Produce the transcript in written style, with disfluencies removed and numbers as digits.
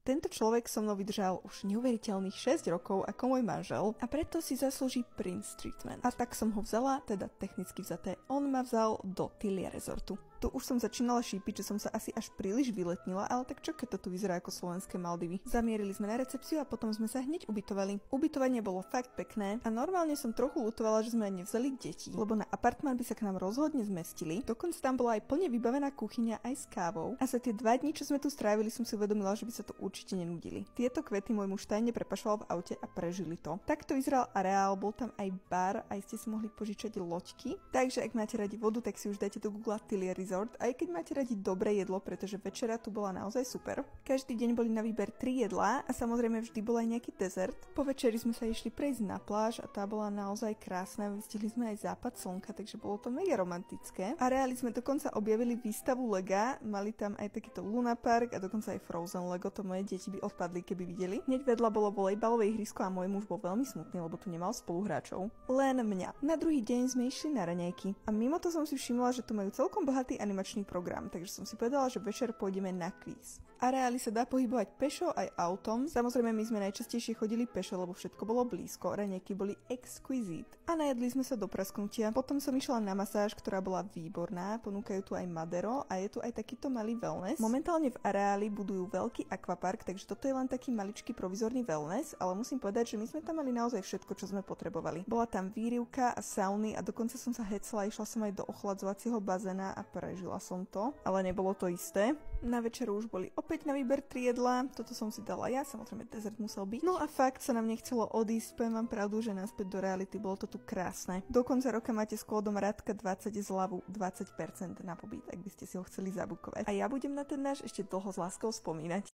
Tento človek so mnou vydržal už neuveriteľných 6 rokov ako môj manžel a preto si zaslúži Prince Treatment. A tak som ho vzala, teda technicky vzaté, on ma vzal do Tilia Resortu. Tu už som začínala šípiť, že som sa asi až príliš vyletnila, ale tak čo keď to tu vyzerá ako slovenské Maldivy. Zamierili sme na recepciu a potom sme sa hneď ubytovali. Ubytovanie bolo fakt pekné a normálne som trochu ľutovala, že sme nevzali deti, lebo na apartmán by sa k nám rozhodne zmestili. Dokonca tam bola aj plne vybavená kuchyňa aj s kávou. A za tie 2 dni, čo sme tu strávili, som si uvedomila, že by sa to určite nenudili. Tieto kvety môj muž tajne prepašoval v aute a prežili to. Takto vyzeral areál, bol tam aj bar, aj ste si mohli požičať loďky. Takže ak máte radi vodu, tak si už dajte do Google Tilia Resort, aj keď máte radi dobré jedlo, pretože večera tu bola naozaj super. Každý deň boli na výber 3 jedlá a samozrejme vždy bol aj nejaký dezert. Po večeri sme sa išli prejsť na pláž a tá bola naozaj krásna, vystihli sme aj západ slnka, takže bolo to mega romantické. A reáli sme dokonca objavili výstavu Lega, mali tam aj takýto Luna Park a dokonca aj Frozen Lego, to moje deti by odpadli, keby videli. Hneď vedľa bolo volejbalové ihrisko a môj muž bol veľmi smutný, lebo tu nemal spoluhráčov. Len mňa. Na druhý deň sme išli na raňajky a mimo to som si všimla, že tu majú celkom bohatý animačný program, takže som si povedala, že večer pôjdeme na kvíz. Areály sa dá pohybovať pešo aj autom. Samozrejme my sme najčastejšie chodili pešo, lebo všetko bolo blízko. Raňajky boli exquisite. A najedli sme sa do prasknutia. Potom som išla na masáž, ktorá bola výborná. Ponúkajú tu aj Madero a je tu aj takýto malý wellness. Momentálne v areáli budujú veľký aquapark, takže toto je len taký maličký provizorný wellness, ale musím povedať, že my sme tam mali naozaj všetko, čo sme potrebovali. Bola tam výrivka a sauny a dokonca som sa hecla, išla som aj do ochladzovacieho bazéna a prežila som to, ale nebolo to isté. Na večeru už boli opäť na výber 3 jedlá, toto som si dala ja, samozrejme dezert musel byť. No a fakt sa nám nechcelo odísť, poviem vám pravdu, že naspäť do reality, bolo to tu krásne. Do konca roka máte s kódom RADKA20 zľavu 20% na pobyt, ak by ste si ho chceli zabukovať. A ja budem na ten náš ešte dlho s láskou spomínať.